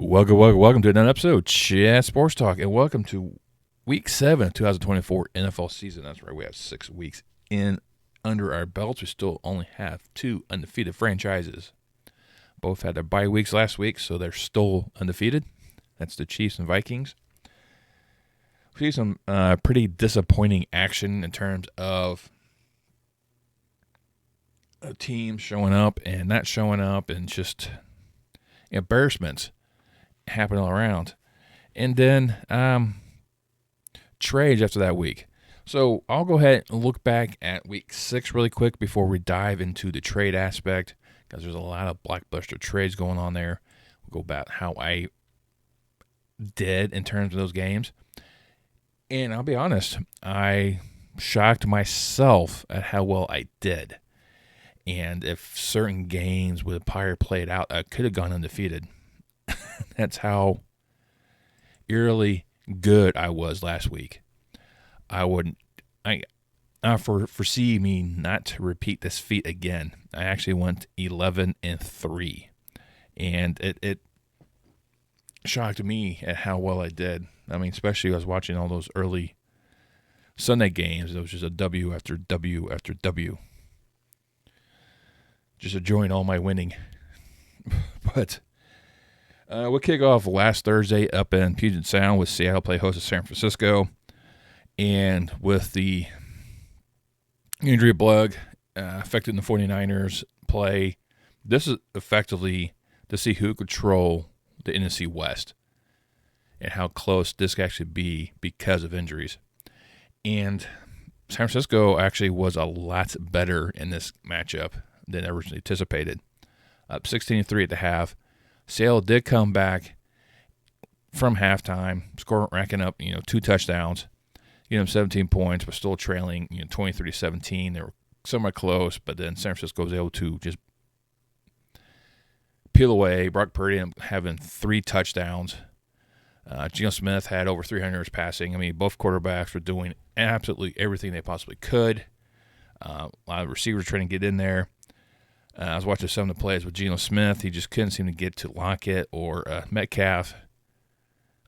Welcome to another episode of Chat Sports Talk, and welcome to Week 7 of 2024 NFL season. That's right, we have 6 weeks in under our belts. We still only have 2 undefeated franchises. Both had their bye weeks last week, so they're still undefeated. That's the Chiefs and Vikings. We see some pretty disappointing action in terms of teams showing up and not showing up, and just embarrassments happening all around. And then trades after that week. So I'll go ahead and look back at week 6 really quick before we dive into the trade aspect, because there's a lot of blockbuster trades going on there. We'll go about how I did in terms of those games. And I'll be honest, I shocked myself at how well I did. And if certain games with Pyre played out, I could have gone undefeated. That's how eerily good I was last week. I foresee me not to repeat this feat again. I actually went 11-3, and it shocked me at how well I did. I mean, especially I was watching all those early Sunday games. It was just a W after W after W. Just enjoying all my winning. But we'll kick off last Thursday up in Puget Sound with Seattle play host to San Francisco. And with the injury bug affecting the 49ers play, this is effectively to see who control the NFC West and how close this could actually be because of injuries. And San Francisco actually was a lot better in this matchup than originally anticipated. Up 16-3 at the half. Seattle did come back from halftime, racking up 2 touchdowns, 17 points, but still trailing 23-17. They were somewhat close, but then San Francisco was able to just peel away. Brock Purdy having 3 touchdowns. Geno Smith had over 300 yards passing. I mean, both quarterbacks were doing absolutely everything they possibly could. A lot of receivers trying to get in there. I was watching some of the plays with Geno Smith. He just couldn't seem to get to Lockett or Metcalf.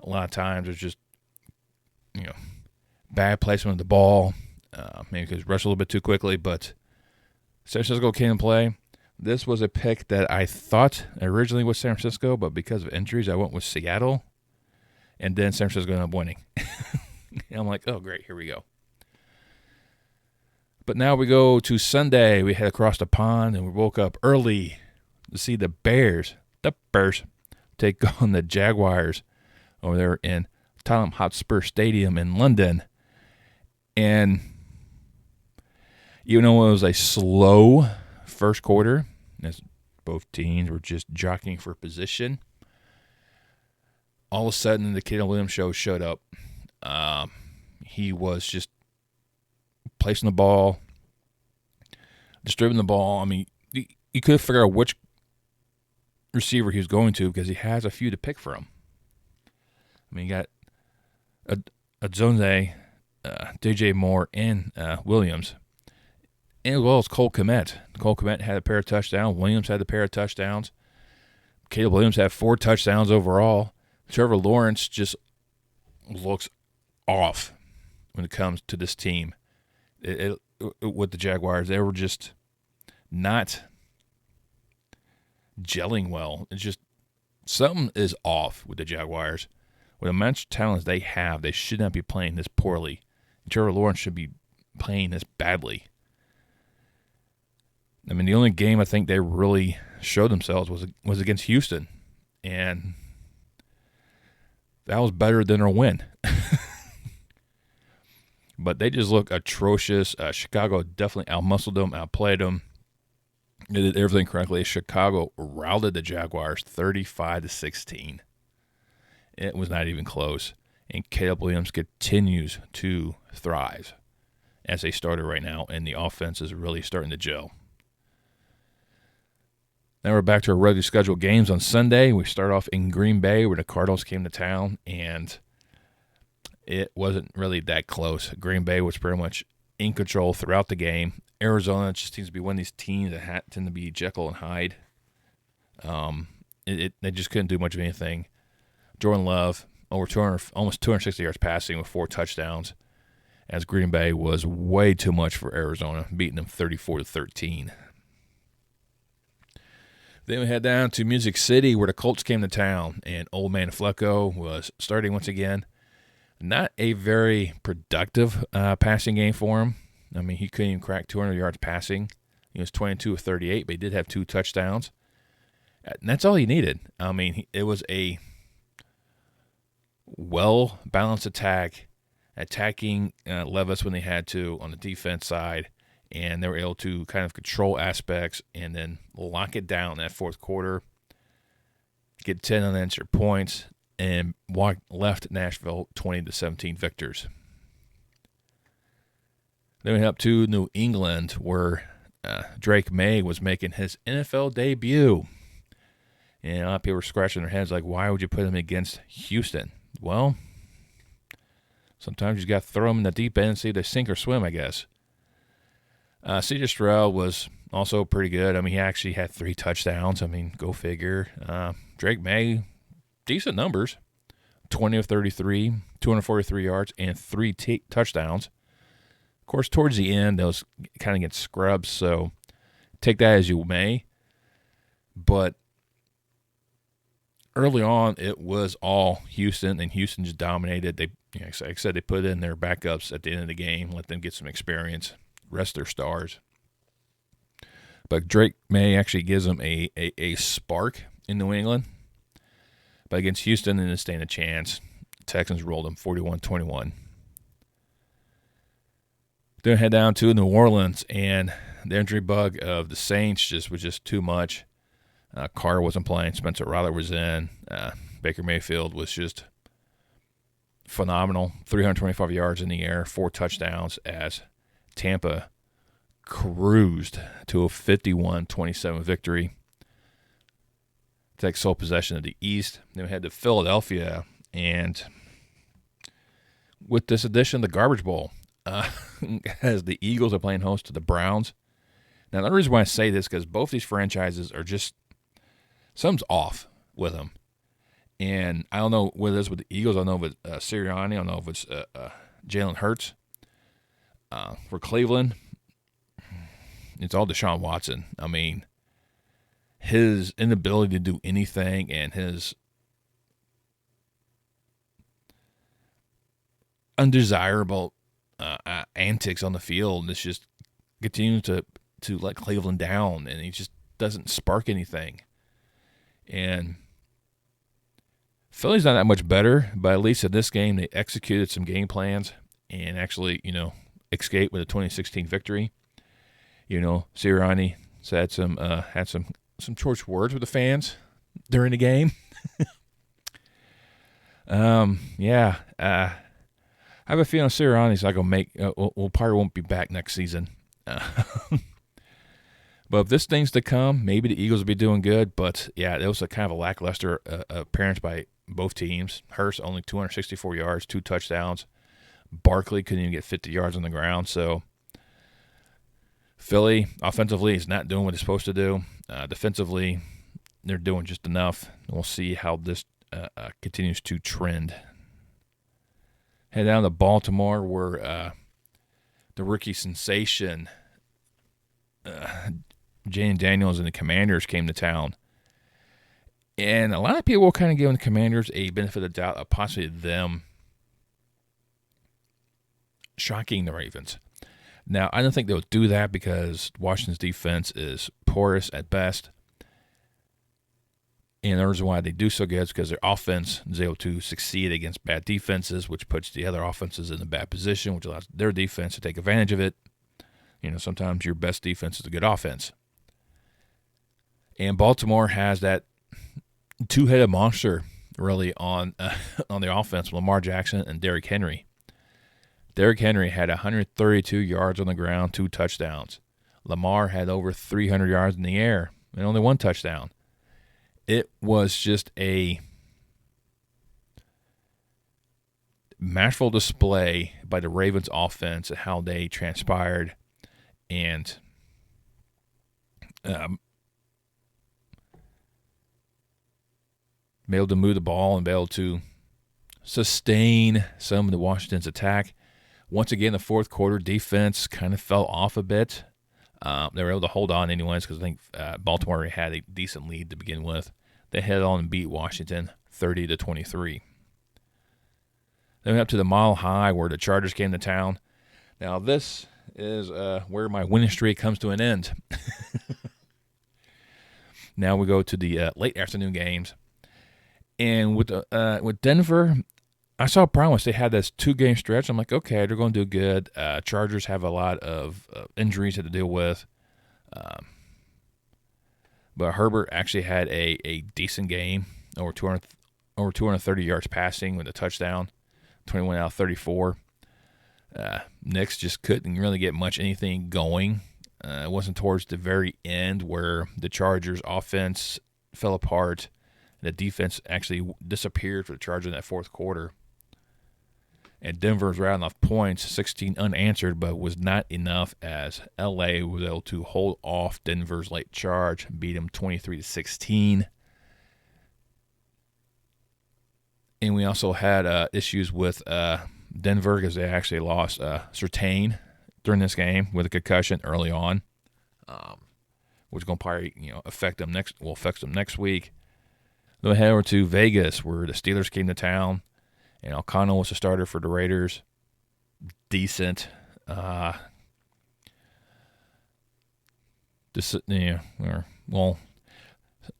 A lot of times it's just, bad placement of the ball. Maybe because rushed a little bit too quickly, but San Francisco came in play. This was a pick that I thought originally was San Francisco, but because of injuries, I went with Seattle. And then San Francisco ended up winning. And I'm like, oh, great, here we go. But now we go to Sunday. We head across the pond, and we woke up early to see the Bears take on the Jaguars over there in Tottenham Hotspur Stadium in London. And even though it was a slow first quarter, as both teams were just jockeying for position, all of a sudden the Caleb Williams show showed up. He was just placing the ball, distributing the ball. I mean, you could figure out which receiver he was going to because he has a few to pick from. I mean, you got Adonze, DJ Moore, and Williams, and as well as Cole Kmet. Cole Kmet had a pair of touchdowns. Williams had a pair of touchdowns. Caleb Williams had 4 touchdowns overall. Trevor Lawrence just looks off when it comes to this team. With the Jaguars, they were just not gelling well. It's just something is off with the Jaguars. With the amount of talent they have, they should not be playing this poorly. Trevor Lawrence should be playing this badly. I mean, the only game I think they really showed themselves was against Houston, and that was better than their win. But they just look atrocious. Chicago definitely outmuscled them, outplayed them. They did everything correctly. Chicago routed the Jaguars 35-16. It was not even close. And Caleb Williams continues to thrive as a starter right now, and the offense is really starting to gel. Now we're back to our regularly scheduled games on Sunday. We start off in Green Bay where the Cardinals came to town, and it wasn't really that close. Green Bay was pretty much in control throughout the game. Arizona just seems to be one of these teams that tend to be Jekyll and Hyde. They just couldn't do much of anything. Jordan Love, over 200, almost 260 yards passing with 4 touchdowns, as Green Bay was way too much for Arizona, beating them 34-13. Then we head down to Music City, where the Colts came to town, and Old Man Flacco was starting once again. Not a very productive passing game for him. I mean, he couldn't even crack 200 yards passing. He was 22 of 38, but he did have 2 touchdowns. And that's all he needed. I mean, it was a well-balanced attack, attacking Levis when they had to on the defense side, and they were able to kind of control aspects and then lock it down in that fourth quarter, get 10 unanswered points, and left Nashville 20-17 victors. Then we head up to New England, where Drake May was making his NFL debut. And a lot of people were scratching their heads like, why would you put him against Houston? Well, sometimes you got to throw them in the deep end and see if they sink or swim, I guess. C.J. Stroud was also pretty good. I mean, he actually had 3 touchdowns. I mean, go figure. Drake May, decent numbers. 20 of 33, 243 yards, and 3 touchdowns. Of course, towards the end, those kind of get scrubbed, so take that as you may. But early on, it was all Houston, and Houston just dominated. They, like I said, they put in their backups at the end of the game, let them get some experience, rest their stars. But Drake May actually gives them a spark in New England. But against Houston, they didn't stand a chance. The Texans rolled them 41-21. Then head down to New Orleans, and the injury bug of the Saints was just too much. Carr wasn't playing. Spencer Rattler was in. Baker Mayfield was just phenomenal. 325 yards in the air, 4 touchdowns, as Tampa cruised to a 51-27 victory. Take sole possession of the East. Then we head to Philadelphia, and with this edition of the Garbage Bowl, as the Eagles are playing host to the Browns. Now, the reason why I say this is because both these franchises are just – something's off with them. And I don't know what it is with the Eagles. I don't know if it's Sirianni. I don't know if it's Jalen Hurts. For Cleveland, it's all Deshaun Watson. I mean, his inability to do anything and his undesirable antics on the field is just continuing to let Cleveland down, and he just doesn't spark anything. And Philly's not that much better, but at least in this game they executed some game plans and actually, escaped with a 2016 victory. Sirianni had some choice words with the fans during the game. I have a feeling Sirianni's not going to probably won't be back next season. But if this thing's to come, maybe the Eagles will be doing good. But, yeah, it was a kind of a lackluster appearance by both teams. Hurst only 264 yards, 2 touchdowns. Barkley couldn't even get 50 yards on the ground. So Philly, offensively, is not doing what it's supposed to do. Defensively, they're doing just enough. We'll see how this continues to trend. Head down to Baltimore, where the rookie sensation, Jane Daniels and the Commanders came to town. And a lot of people will kind of give the Commanders a benefit of the doubt of possibly them shocking the Ravens. Now, I don't think they'll do that because Washington's defense is porous at best. And the reason why they do so good is because their offense is able to succeed against bad defenses, which puts the other offenses in a bad position, which allows their defense to take advantage of it. Sometimes your best defense is a good offense. And Baltimore has that two-headed monster really on the offense, Lamar Jackson and Derrick Henry. Derrick Henry had 132 yards on the ground, 2 touchdowns. Lamar had over 300 yards in the air and only 1 touchdown. It was just a masterful display by the Ravens offense and how they transpired and be able to move the ball and be able to sustain some of the Washington's attack. Once again, the fourth quarter defense kind of fell off a bit. They were able to hold on anyways because I think Baltimore already had a decent lead to begin with. They headed on and beat Washington 30-23. Then we went up to the Mile High where the Chargers came to town. Now this is where my winning streak comes to an end. Now we go to the late afternoon games. And with Denver, I saw promise. They had this 2-game stretch. I'm like, okay, they're going to do good. Chargers have a lot of injuries to deal with. But Herbert actually had a decent game, over 230 yards passing with a touchdown, 21 out of 34. Knicks just couldn't really get much anything going. It wasn't towards the very end where the Chargers' offense fell apart. The defense actually disappeared for the Chargers in that fourth quarter. And Denver was rattling off points, 16 unanswered, but was not enough as L.A. was able to hold off Denver's late charge, beat them 23-16. And we also had issues with Denver because they actually lost Surtain during this game with a concussion early on, which is going to probably affect them next week. Then we head over to Vegas where the Steelers came to town. And O'Connell was the starter for the Raiders. Decent.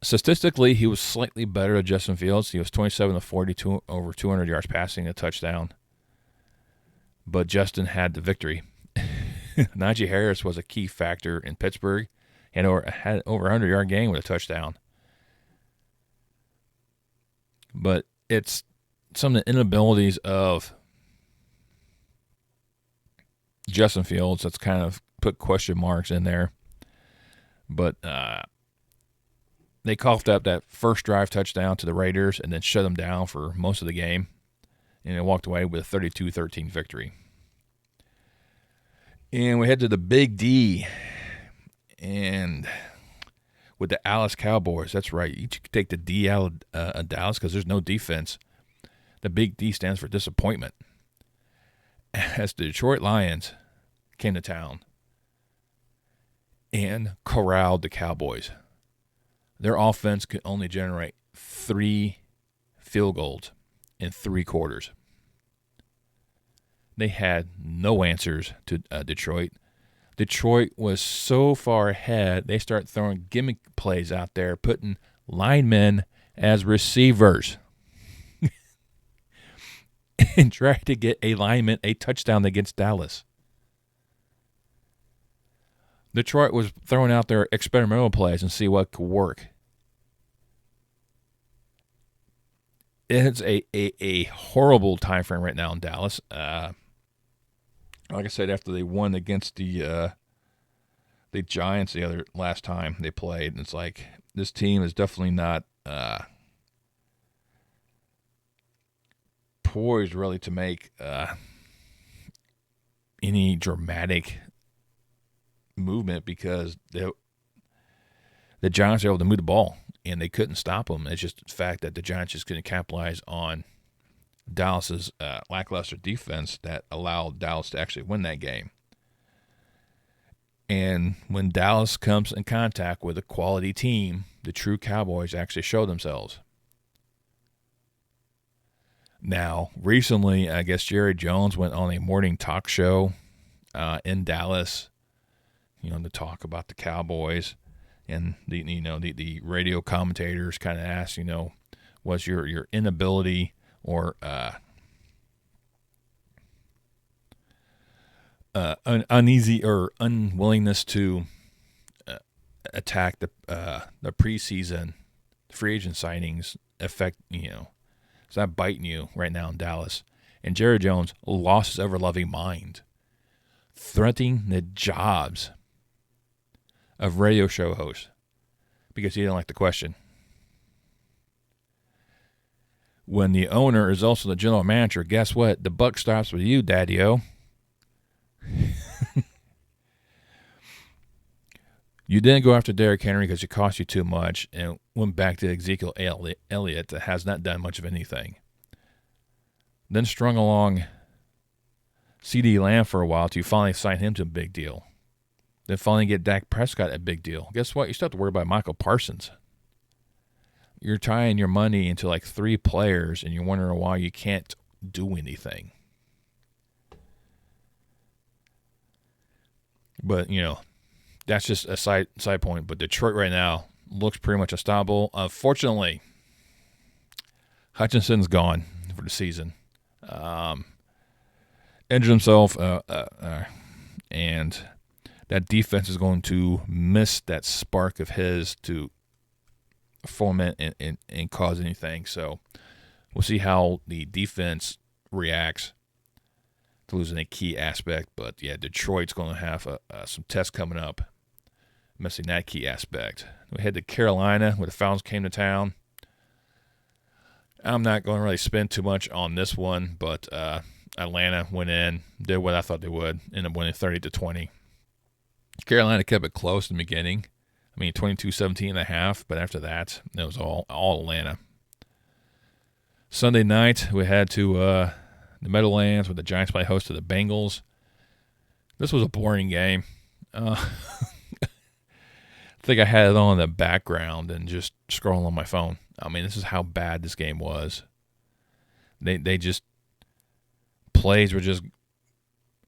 Statistically, he was slightly better than Justin Fields. He was 27-42, over 200 yards passing, a touchdown. But Justin had the victory. Najee Harris was a key factor in Pittsburgh. He had over 100-yard game with a touchdown. But it's some of the inabilities of Justin Fields that's kind of put question marks in there. But they coughed up that first drive touchdown to the Raiders and then shut them down for most of the game. And they walked away with a 32-13 victory. And we head to the Big D. And with the Dallas Cowboys, that's right. You could take the D out of Dallas because there's no defense. The Big D stands for disappointment. As the Detroit Lions came to town and corralled the Cowboys. Their offense could only generate 3 field goals in 3 quarters. They had no answers to Detroit. Detroit was so far ahead, they start throwing gimmick plays out there, putting linemen as receivers. And tried to get a lineman a touchdown against Dallas. Detroit was throwing out their experimental plays and see what could work. It's a horrible time frame right now in Dallas. Like I said, after they won against the Giants last time they played, it's like this team is definitely not poised really to make any dramatic movement because the Giants are able to move the ball and they couldn't stop them. It's just the fact that the Giants just couldn't capitalize on Dallas's lackluster defense that allowed Dallas to actually win that game. And when Dallas comes in contact with a quality team, the true Cowboys actually show themselves. Now, recently, I guess Jerry Jones went on a morning talk show in Dallas, to talk about the Cowboys, and the radio commentators kind of asked, was your inability or uneasy or unwillingness to attack the preseason free agent signings affect Is that biting you right now in Dallas? And Jerry Jones lost his ever-loving mind, threatening the jobs of radio show hosts because he didn't like the question. When the owner is also the general manager, guess what? The buck stops with you, Daddy-O. You didn't go after Derrick Henry because it cost you too much, and went back to Ezekiel Elliott that has not done much of anything. Then strung along CD Lamb for a while till you finally sign him to a big deal. Then finally get Dak Prescott a big deal. Guess what? You still have to worry about Michael Parsons. You're tying your money into like 3 players, and you're wondering why you can't do anything. But, that's just a side point. But Detroit right now looks pretty much unstoppable. Unfortunately, Hutchinson's gone for the season. Injured himself, and that defense is going to miss that spark of his to foment and cause anything. So we'll see how the defense reacts to losing a key aspect. But, yeah, Detroit's going to have some tests coming up, missing that key aspect. We head to Carolina where the Falcons came to town. I'm not going to really spend too much on this one, but Atlanta went in, did what I thought they would, ended up winning 30-20. Carolina kept it close in the beginning. 22-17 and a half, but after that, it was all Atlanta. Sunday night, we had to the Meadowlands where the Giants play host to the Bengals. This was a boring game. I think I had it on in the background and just scrolling on my phone. This is how bad this game was. They just, plays were just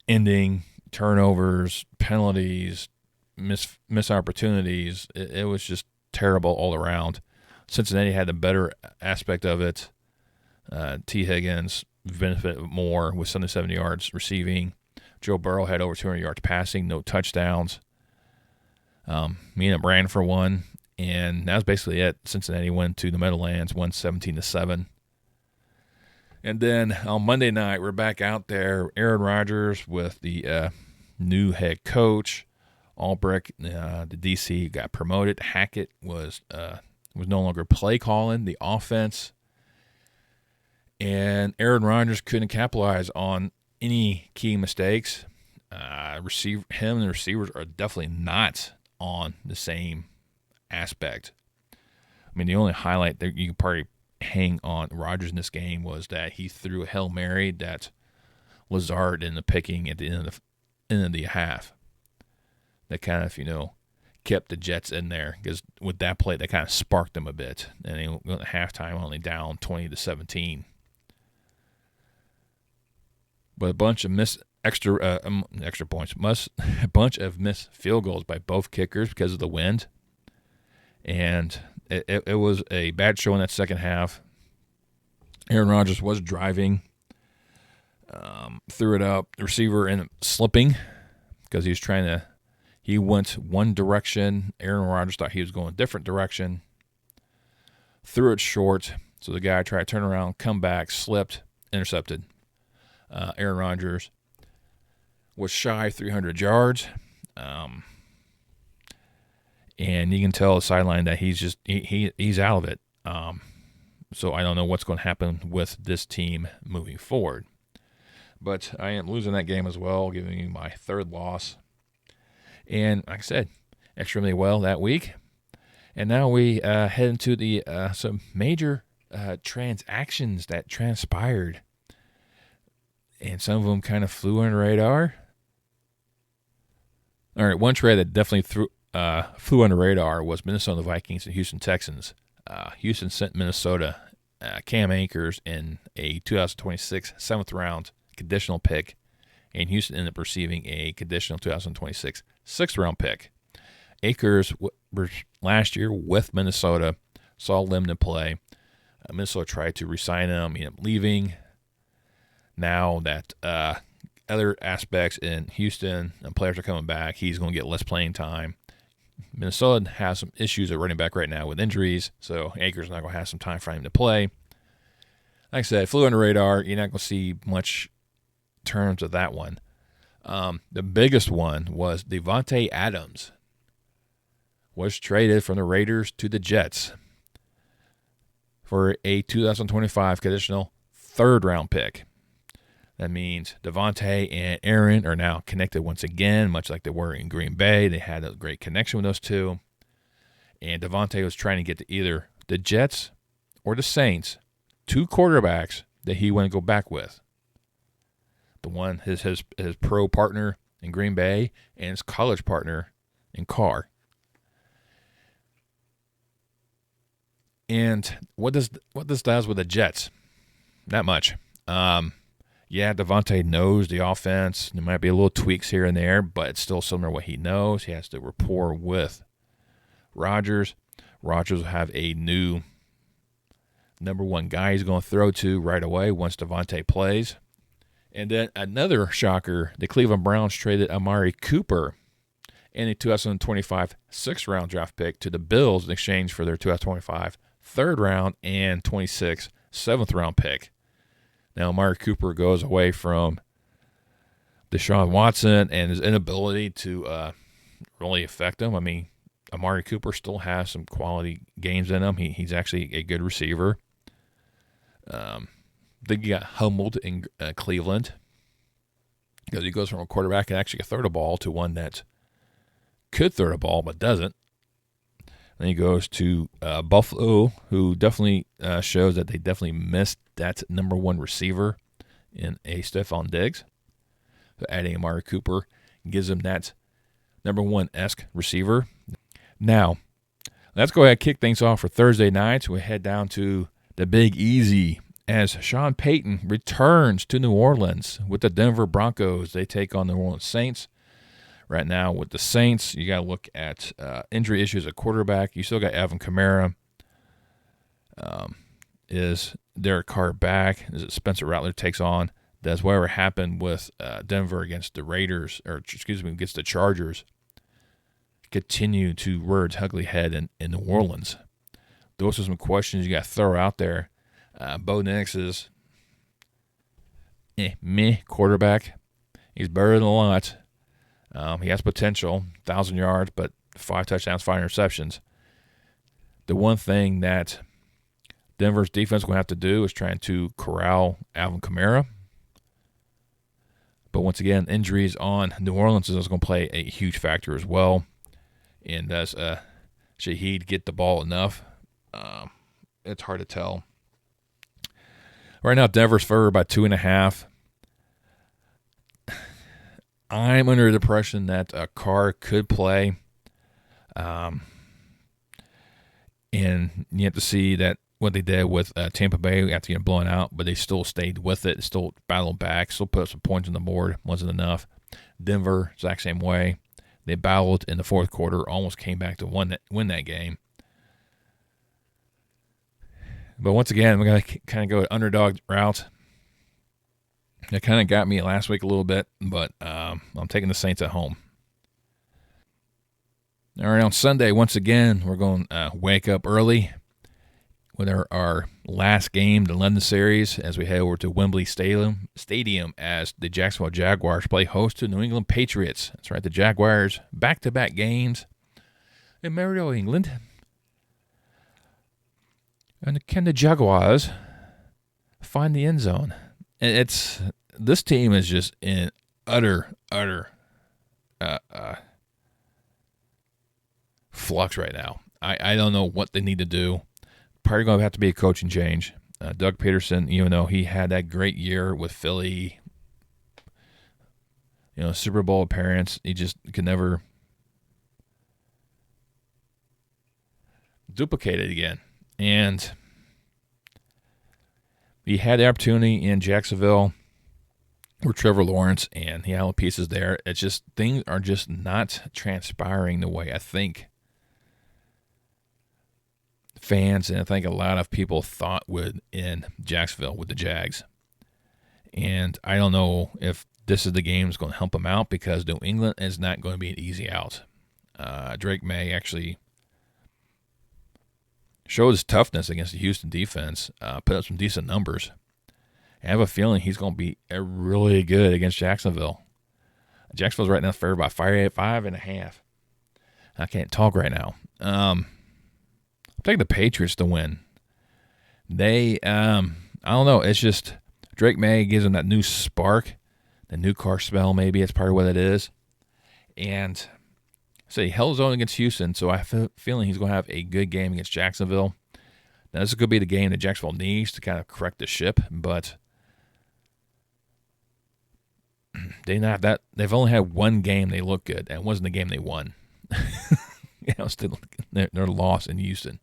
ending, turnovers, penalties, miss opportunities. It was just terrible all around. Cincinnati had the better aspect of it. T. Higgins benefited more with 77 yards receiving. Joe Burrow had over 200 yards passing, no touchdowns. Me and ran for one, and that was basically it. Cincinnati went to the Meadowlands, won 17-7. And then on Monday night, we're back out there. Aaron Rodgers with the new head coach. Albrecht, the DC, got promoted. Hackett was no longer play calling the offense, and Aaron Rodgers couldn't capitalize on any key mistakes. Him and the receivers are definitely not on the same aspect. The only highlight that you could probably hang on Rodgers in this game was that he threw a Hail Mary that Lazard ended up picking at the end of the half. That kind of, kept the Jets in there, because with that play, that kind of sparked them a bit. And they went at halftime only down 20-17. But a bunch of missed extra points, a bunch of missed field goals by both kickers because of the wind. And it was a bad show in that second half. Aaron Rodgers was driving, threw it up. The receiver ended up slipping because he went one direction. Aaron Rodgers thought he was going a different direction. Threw it short. So the guy tried to turn around, come back, slipped, intercepted. Aaron Rodgers was shy 300 yards. And you can tell the sideline that he's out of it. So I don't know what's going to happen with this team moving forward. But I am losing that game as well, giving you my third loss. And like I said, extremely well that week. And now we head into the some major transactions that transpired. And some of them kind of flew under the radar. All right, one trade that definitely flew under the radar was Minnesota Vikings and Houston Texans. Houston sent Minnesota Cam Akers in a 2026 7th-round conditional pick, and Houston ended up receiving a conditional 2026 6th-round pick. Akers last year with Minnesota, saw limited play. Minnesota tried to re-sign him, ended up leaving. Now that other aspects in Houston and players are coming back, he's going to get less playing time. Minnesota has some issues at running back right now with injuries, so Akers is not going to have some time for him to play. Like I said, flew under the radar. You're not going to see much terms of that one. The biggest one was DaVonte Adams was traded from the Raiders to the Jets for a 2025 conditional 3rd-round pick. That means DaVonte and Aaron are now connected once again, much like they were in Green Bay. They had a great connection with those two. And DaVonte was trying to get to either the Jets or the Saints, 2 quarterbacks that he wanted to go back with. The one, his pro partner in Green Bay and his college partner in Carr. And what this does with the Jets? Not much. DaVonte knows the offense. There might be a little tweaks here and there, but it's still similar to what he knows. He has to rapport with Rodgers. Rodgers will have a new number 1 guy he's going to throw to right away once DaVonte plays. And then another shocker, the Cleveland Browns traded Amari Cooper and a 2025 6th-round draft pick to the Bills in exchange for their 2025 3rd-round and 26 7th-round pick. Now, Amari Cooper goes away from Deshaun Watson and his inability to really affect him. I mean, Amari Cooper still has some quality games in him. He's actually a good receiver. I think he got humbled in Cleveland because he goes from a quarterback that actually can throw the ball to one that could throw the ball but doesn't. Then he goes to Buffalo, who definitely shows that they definitely missed that number 1 receiver in a Stephon Diggs. So adding Amari Cooper gives him that number 1-esque receiver. Now, let's go ahead and kick things off for Thursday night. We head down to the Big Easy as Sean Payton returns to New Orleans with the Denver Broncos. They take on the New Orleans Saints. Right now with the Saints, you got to look at injury issues at quarterback. You still got Alvin Kamara. Is Derek Carr back? Is it Spencer Rattler takes on? Does whatever happened with Denver against the Raiders, against the Chargers, continue to rear its ugly head in New Orleans? Those are some questions you got to throw out there. Bo Nix is meh quarterback. He's better than a lot. He has potential, 1,000 yards, but 5 touchdowns, 5 interceptions. The one thing that Denver's defense is going to have to do is trying to corral Alvin Kamara. But once again, injuries on New Orleans is going to play a huge factor as well. And does Shaheed get the ball enough? It's hard to tell. Right now, Denver's favored by 2.5. I'm under the impression that Carr could play. And you have to see that what they did with Tampa Bay after getting blown out, but they still stayed with it, still battled back, still put some points on the board. Wasn't enough. Denver, exact same way. They battled in the 4th quarter, almost came back to win that game. But once again, we're going to kind of go underdog route. That kind of got me last week a little bit, but I'm taking the Saints at home. All right, on Sunday, once again, we're going to wake up early with our last game, the London series, as we head over to Wembley Stadium as the Jacksonville Jaguars play host to New England Patriots. That's right, the Jaguars, back-to-back games in Maryland, England. And can the Jaguars find the end zone? This team is just in utter flux right now. I don't know what they need to do. Probably going to have to be a coaching change. Doug Peterson, even though he had that great year with Philly, Super Bowl appearance, he just could never duplicate it again. And he had the opportunity in Jacksonville with Trevor Lawrence, and he had all the pieces there. It's just things are just not transpiring the way I think fans and I think a lot of people thought would in Jacksonville with the Jags. And I don't know if this is the game that's going to help him out because New England is not going to be an easy out. Drake May actually showed his toughness against the Houston defense, put up some decent numbers. I have a feeling he's going to be really good against Jacksonville. Jacksonville's right now favored by 5.5. I can't talk right now. I'm taking the Patriots to win. They, I don't know. It's just Drake May gives him that new spark, the new car smell maybe. That's part of what it is. And so he held his own against Houston, so I have a feeling he's going to have a good game against Jacksonville. Now, this is going to be the game that Jacksonville needs to kind of correct the ship, but they've only had one game they look good, and it wasn't the game they won. Still, they're lost in Houston.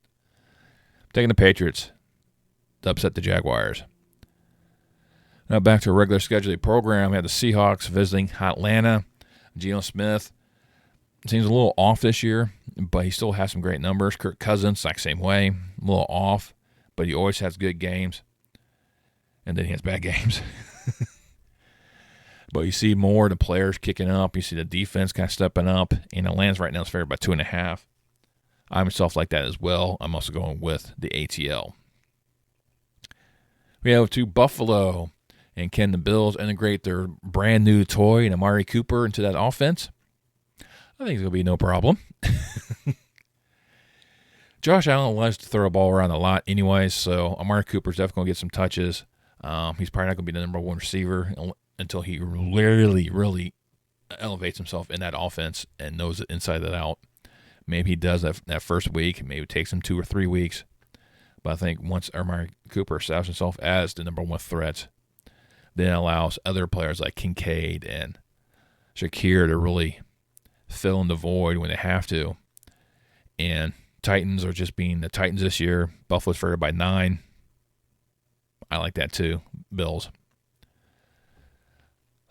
I'm taking the Patriots to upset the Jaguars. Now back to a regular scheduled program. We have the Seahawks visiting Atlanta. Geno Smith seems a little off this year, but he still has some great numbers. Kirk Cousins, like same way, a little off, but he always has good games. And then he has bad games. But you see more of the players kicking up. You see the defense kind of stepping up. And Atlanta's right now is favored by 2.5. I myself like that as well. I'm also going with the ATL. We have to Buffalo. And can the Bills integrate their brand new toy and Amari Cooper into that offense? I think it's going to be no problem. Josh Allen likes to throw a ball around a lot anyways, so Amari Cooper's definitely going to get some touches. He's probably not going to be the number one receiver until he really elevates himself in that offense and knows it inside and out. Maybe he does that first week. Maybe it takes him 2 or 3 weeks. But I think once Amari Cooper establishes himself as the number one threat, then it allows other players like Kincaid and Shakir to really fill in the void when they have to. And Titans are just being the Titans this year. Buffalo's favored by 9. I like that too. Bills.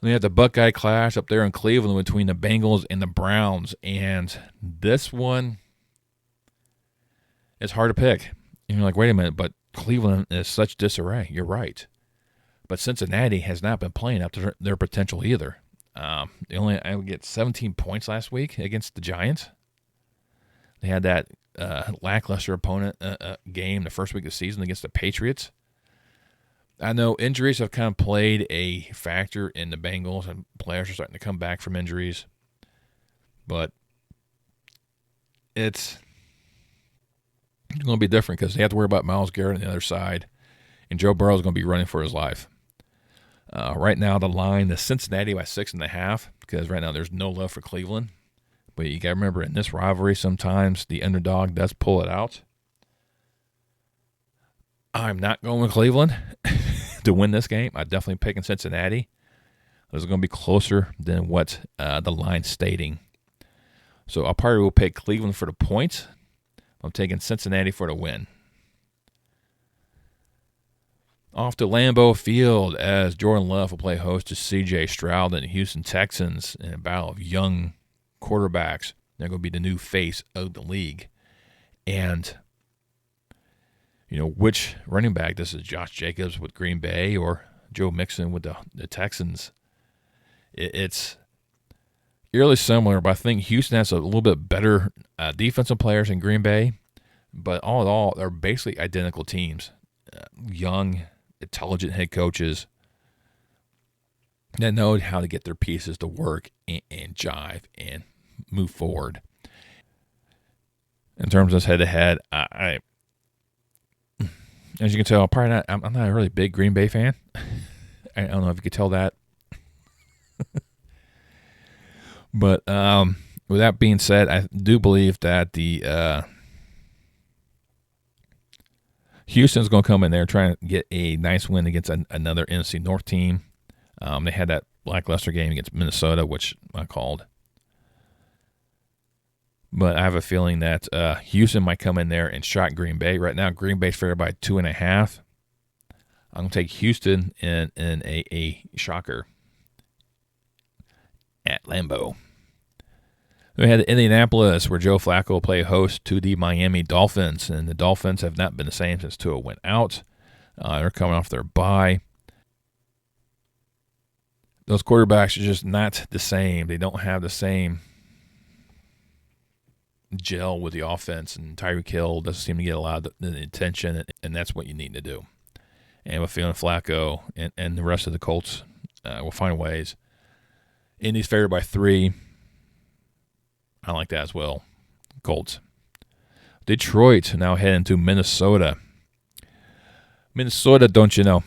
Then you have the Buckeye clash up there in Cleveland between the Bengals and the Browns. And this one is hard to pick. And you're like, wait a minute, but Cleveland is such disarray. You're right. But Cincinnati has not been playing up to their potential either. They only get 17 points last week against the Giants. They had that lackluster opponent game the first week of the season against the Patriots. I know injuries have kind of played a factor in the Bengals, and players are starting to come back from injuries. But it's going to be different because they have to worry about Myles Garrett on the other side, and Joe Burrow is going to be running for his life. Right now, the line is Cincinnati by 6.5 because right now there's no love for Cleveland. But you got to remember, in this rivalry, sometimes the underdog does pull it out. I'm not going with Cleveland to win this game. I'm definitely picking Cincinnati. This is going to be closer than what the line's stating. So I'll probably will pick Cleveland for the points. I'm taking Cincinnati for the win. Off to Lambeau Field as Jordan Love will play host to C.J. Stroud and the Houston Texans in a battle of young quarterbacks. They're going to be the new face of the league. And, which running back? This is Josh Jacobs with Green Bay or Joe Mixon with the Texans. It's eerily similar, but I think Houston has a little bit better defensive players than Green Bay. But all in all, they're basically identical teams. Young, intelligent head coaches that know how to get their pieces to work and jive and move forward. In terms of this head-to-head, I as you can tell, I'm not a really big Green Bay fan. I don't know if you could tell that. But with that being said, I do believe that the Houston's going to come in there trying to get a nice win against another NFC North team. They had that lackluster game against Minnesota, which I called. But I have a feeling that Houston might come in there and shock Green Bay. Right now, Green Bay's favored by 2.5. I'm going to take Houston in a shocker at Lambeau. We had Indianapolis, where Joe Flacco will play host to the Miami Dolphins, and the Dolphins have not been the same since Tua went out. They're coming off their bye. Those quarterbacks are just not the same. They don't have the same gel with the offense, and Tyreek Hill doesn't seem to get a lot of the attention, and that's what you need to do. And with feeling Flacco and the rest of the Colts will find ways. Indy's favored by 3. I like that as well. Colts. Detroit now heading to Minnesota. Minnesota, don't you know?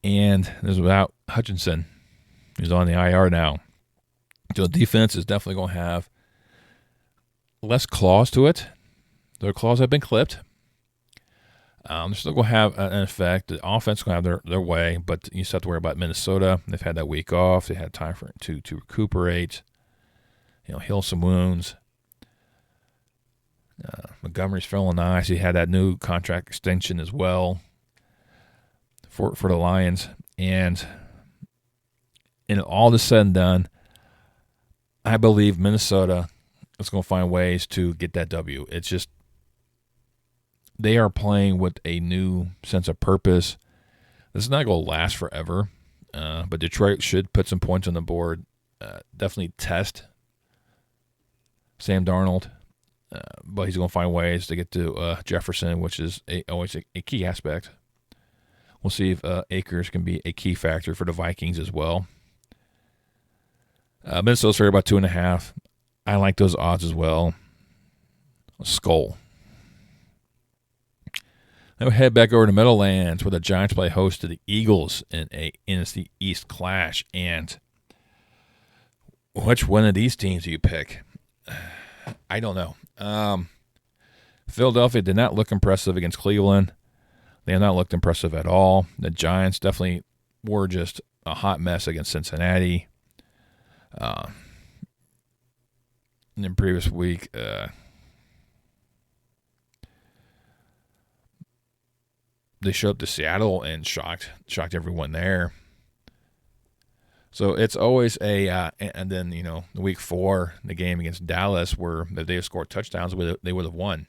And this is without Hutchinson, who's on the IR now. So the defense is definitely going to have less claws to it. Their claws have been clipped. They're still going to have an effect. The offense is going to have their way, but you still have to worry about Minnesota. They've had that week off. They had time to recuperate, heal some wounds. Montgomery's feeling nice. He had that new contract extension as well for the Lions. And all this said and done, I believe Minnesota is going to find ways to get that W. It's just they are playing with a new sense of purpose. This is not going to last forever, but Detroit should put some points on the board. Definitely test Sam Darnold, but he's going to find ways to get to Jefferson, which is always a key aspect. We'll see if Akers can be a key factor for the Vikings as well. Minnesota's fair about 2.5. I like those odds as well. Skull. Then we head back over to Meadowlands where the Giants play host to the Eagles in a NFC East clash. And which one of these teams do you pick? I don't know. Philadelphia did not look impressive against Cleveland. They have not looked impressive at all. The Giants definitely were just a hot mess against Cincinnati. In the previous week, they showed up to Seattle and shocked everyone there. So it's always and then, the week 4, the game against Dallas, where if they scored touchdowns, they would have won.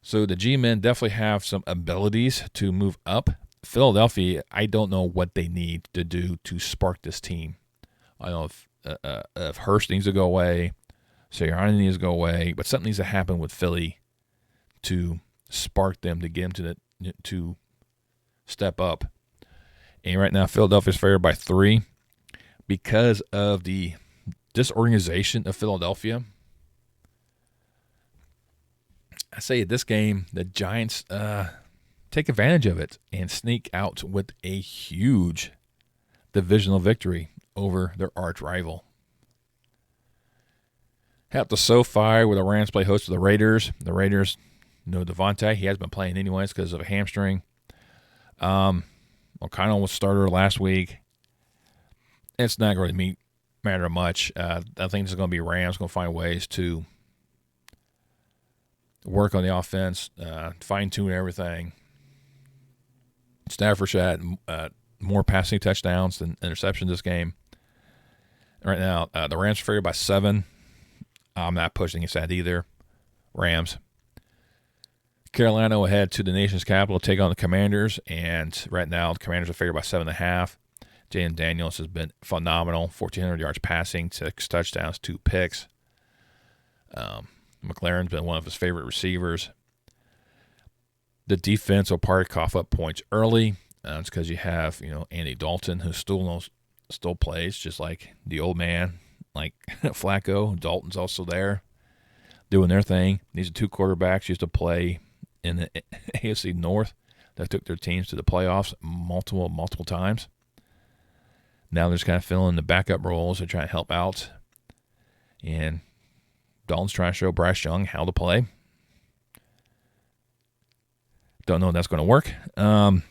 So the G-men definitely have some abilities to move up. Philadelphia, I don't know what they need to do to spark this team. I don't know if Hurst needs to go away, Sirianni needs to go away, but something needs to happen with Philly to spark them, to get them to step up. And right now, Philadelphia's favored by 3 because of the disorganization of Philadelphia. I say this game, the Giants take advantage of it and sneak out with a huge divisional victory over their arch rival. Head to SoFi where the Rams play host to the Raiders. The Raiders, DaVonte. He has been playing anyways because of a hamstring. O'Connell was starter last week. It's not going to matter much. I think it's going to be Rams going to find ways to work on the offense, fine-tune everything. Stafford had more passing touchdowns than interceptions this game. Right now, the Rams are favored by 7. I'm not pushing against that either. Rams. Carolina will head to the nation's capital to take on the Commanders, and right now the Commanders are favored by 7.5. Jalen Daniels has been phenomenal. 1,400 yards passing, 6 touchdowns, 2 picks. McLaren's been one of his favorite receivers. The defense will probably cough up points early. It's because you have, Andy Dalton, who still plays, just like the old man, like Flacco. Dalton's also there doing their thing. These are 2 quarterbacks used to play in the AFC North that took their teams to the playoffs multiple times. Now they're just kind of filling the backup roles. They're trying to help out. And Dalton's trying to show Bryce Young how to play. Don't know if that's going to work. No,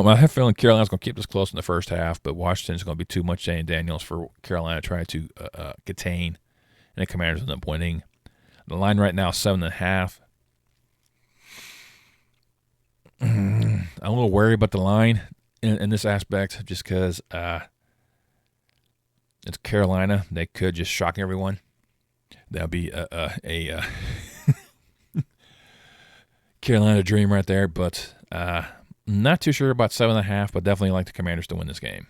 I have a feeling Carolina's going to keep this close in the first half, but Washington's going to be too much Jalen Daniels for Carolina to try to contain, and the Commanders end up winning. The line right now is 7.5. I'm a little worried about the line in this aspect just because it's Carolina. They could just shock everyone. That would be a Carolina dream right there, but not too sure about 7.5, but definitely like the Commanders to win this game.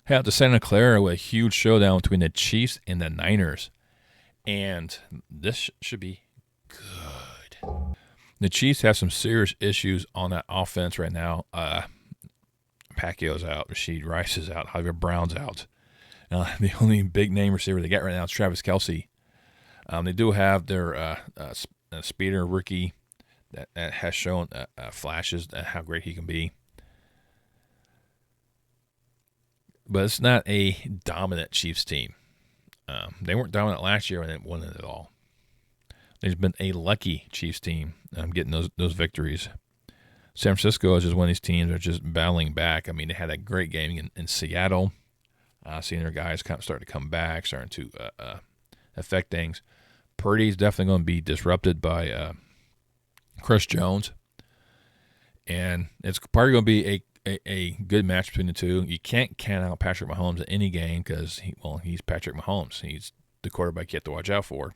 Head out to Santa Clara with a huge showdown between the Chiefs and the Niners, and this should be good. The Chiefs have some serious issues on that offense right now. Pacquiao's out, Rashid Rice is out, Javier Brown's out. The only big name receiver they got right now is Travis Kelce. They do have their speeder rookie that has shown flashes at how great he can be. But it's not a dominant Chiefs team. They weren't dominant last year and they won it at all. There's been a lucky Chiefs team getting those victories. San Francisco is just one of these teams that are just battling back. I mean, they had a great game in Seattle. Seeing their guys kind of starting to come back, starting to affect things. Purdy's definitely going to be disrupted by Chris Jones. And it's probably going to be a good match between the two. You can't count out Patrick Mahomes in any game because, he's Patrick Mahomes. He's the quarterback you have to watch out for.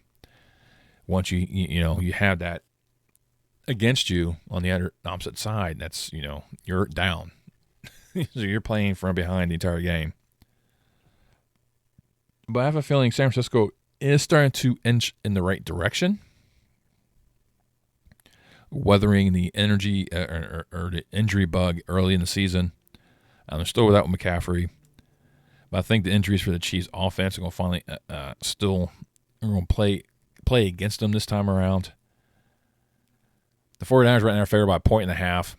Once you have that against you on the opposite side, that's, you're down. So you're playing from behind the entire game. But I have a feeling San Francisco is starting to inch in the right direction, weathering the energy or the injury bug early in the season. They're still without McCaffrey, but I think the injuries for the Chiefs offense are going to finally still going to play against them this time around. The 49ers right now are favored by 1.5.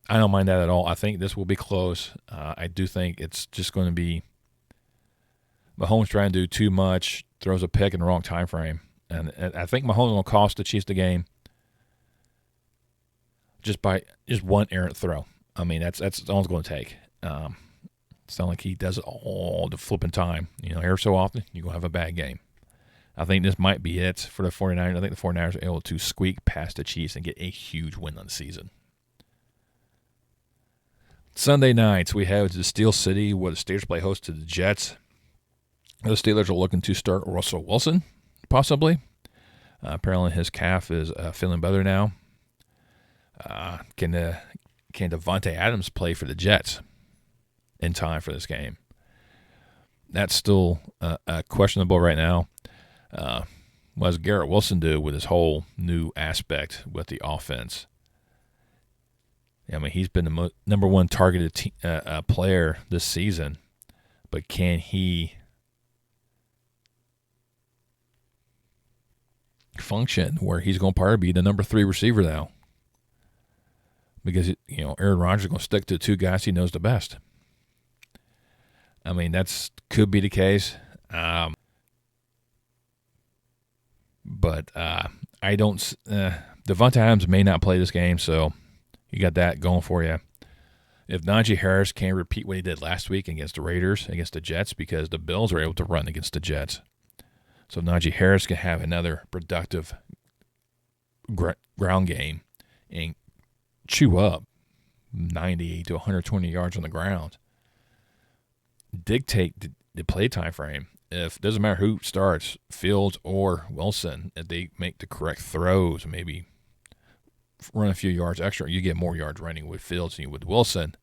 I don't mind that at all. I think this will be close. I do think it's just going to be Mahomes trying to do too much, throws a pick in the wrong time frame. And I think Mahomes will cost the Chiefs the game just by one errant throw. I mean, that's all it's going to take. It's not like he does it all the flipping time. Every so often, you're going to have a bad game. I think this might be it for the 49ers. I think the 49ers are able to squeak past the Chiefs and get a huge win on the season. Sunday nights, we have the Steel City where the Steelers play host to the Jets. The Steelers are looking to start Russell Wilson, possibly. Apparently his calf is feeling better now. Can DaVonte Adams play for the Jets in time for this game? That's still questionable right now. What does Garrett Wilson do with his whole new aspect with the offense? I mean, he's been the number one targeted player this season, but can he function where he's going to probably be the number 3 receiver now? Because, Aaron Rodgers is going to stick to 2 guys he knows the best. I mean, could be the case. But I don't. DaVonte Adams may not play this game, so you got that going for you. If Najee Harris can't repeat what he did last week against the Raiders, against the Jets, because the Bills were able to run against the Jets, so Najee Harris can have another productive ground game and chew up 90 to 120 yards on the ground, dictate the play time frame. If it doesn't matter who starts, Fields or Wilson, if they make the correct throws, maybe run a few yards extra, you get more yards running with Fields than you with Wilson.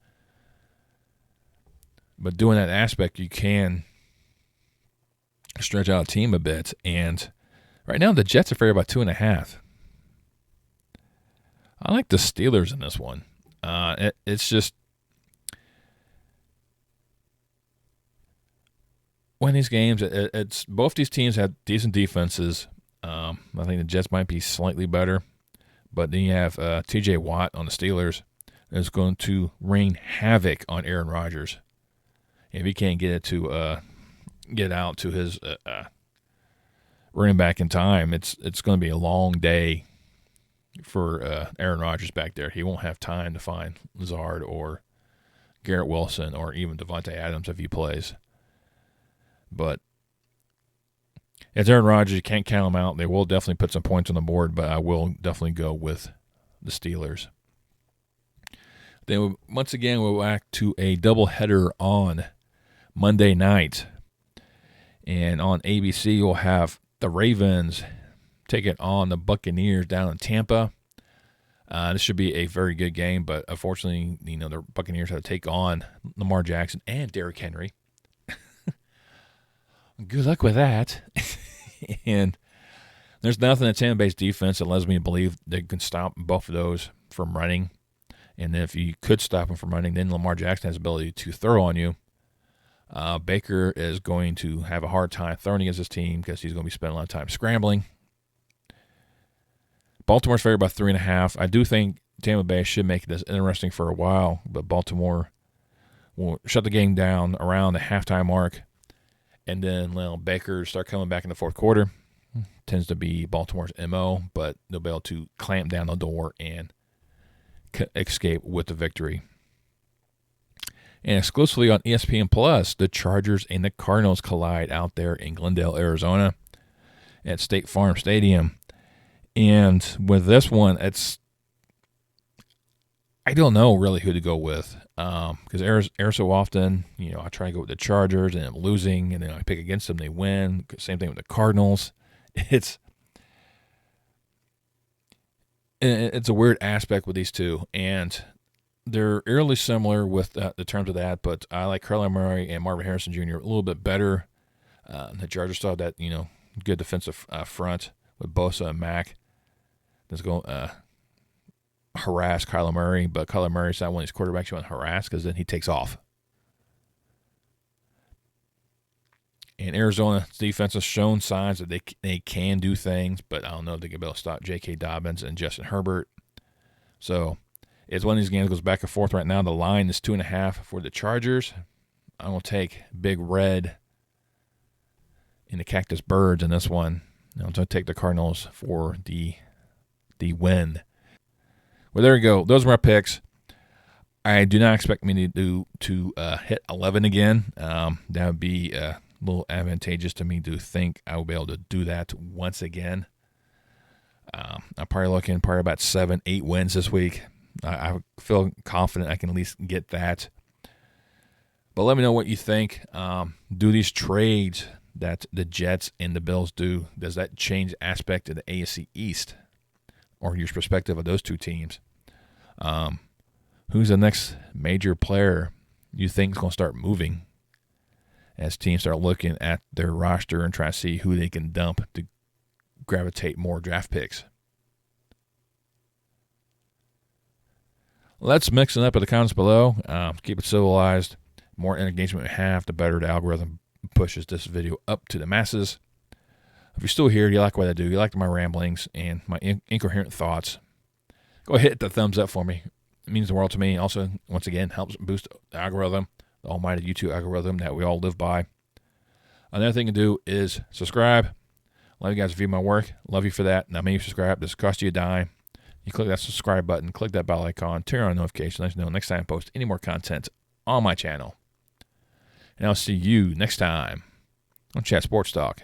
But doing that aspect, you can stretch out a team a bit. And right now, the Jets are favored by 2.5. I like the Steelers in this one. It's just one of these games. It's both these teams have decent defenses. I think the Jets might be slightly better, but then you have T.J. Watt on the Steelers is going to wreak havoc on Aaron Rodgers. If he can't get it to get out to his running back in time, it's going to be a long day for Aaron Rodgers back there. He won't have time to find Lazard or Garrett Wilson or even DaVonte Adams if he plays. But it's Aaron Rodgers. You can't count him out. They will definitely put some points on the board, but I will definitely go with the Steelers. Then once again, we're back to a doubleheader on Monday night. And on ABC, you'll have the Ravens taking on the Buccaneers down in Tampa. This should be a very good game, but unfortunately, the Buccaneers have to take on Lamar Jackson and Derrick Henry. Good luck with that. And there's nothing in Tampa Bay's defense that lets me believe they can stop both of those from running. And if you could stop them from running, then Lamar Jackson has the ability to throw on you. Baker is going to have a hard time throwing against his team because he's going to be spending a lot of time scrambling. Baltimore's favored by 3.5. I do think Tampa Bay should make this interesting for a while, but Baltimore will shut the game down around the halftime mark, and then Baker start coming back in the fourth quarter. Tends to be Baltimore's MO, but they'll be able to clamp down the door and escape with the victory. And exclusively on ESPN Plus, the Chargers and the Cardinals collide out there in Glendale, Arizona at State Farm Stadium. And with this one, I don't know really who to go with, because every so often, I try to go with the Chargers and I'm losing, and then I pick against them, they win. Same thing with the Cardinals. It's a weird aspect with these two, and they're eerily similar with the terms of that, but I like Kyler Murray and Marvin Harrison Jr. a little bit better. The Chargers still have that, good defensive front with Bosa and Mack. That's going harass Kyler Murray, but Kyler Murray's not one of these quarterbacks you want to harass because then he takes off. And Arizona's defense has shown signs that they can do things, but I don't know if they can be able to stop J.K. Dobbins and Justin Herbert. So it's one of these games that goes back and forth right now. The line is 2.5 for the Chargers. I'm going to take Big Red in the Cactus Birds in this one. I'm going to take the Cardinals for the win. Well, there you go. Those are my picks. I do not expect me to hit 11 again. That would be a little advantageous to me to think I will be able to do that once again. I'm probably looking about 7-8 wins this week. I feel confident I can at least get that. But let me know what you think. Do these trades that the Jets and the Bills do, does that change aspect of the AFC East or your perspective of those two teams? Who's the next major player you think is going to start moving as teams start looking at their roster and trying to see who they can dump to gravitate more draft picks? Let's mix it up in the comments below. Keep it civilized. The more engagement we have, the better the algorithm pushes this video up to the masses. If you're still here, you like what I do, you like my ramblings and my incoherent thoughts, go ahead and hit the thumbs up for me. It means the world to me. Also, once again, helps boost the algorithm, the almighty YouTube algorithm that we all live by. Another thing to do is subscribe. Love you guys view my work. Love you for that. Now, maybe subscribe. This costs you a dime. You click that subscribe button, click that bell icon, turn on notifications, let us know next time I post any more content on my channel. And I'll see you next time on Chat Sports Talk.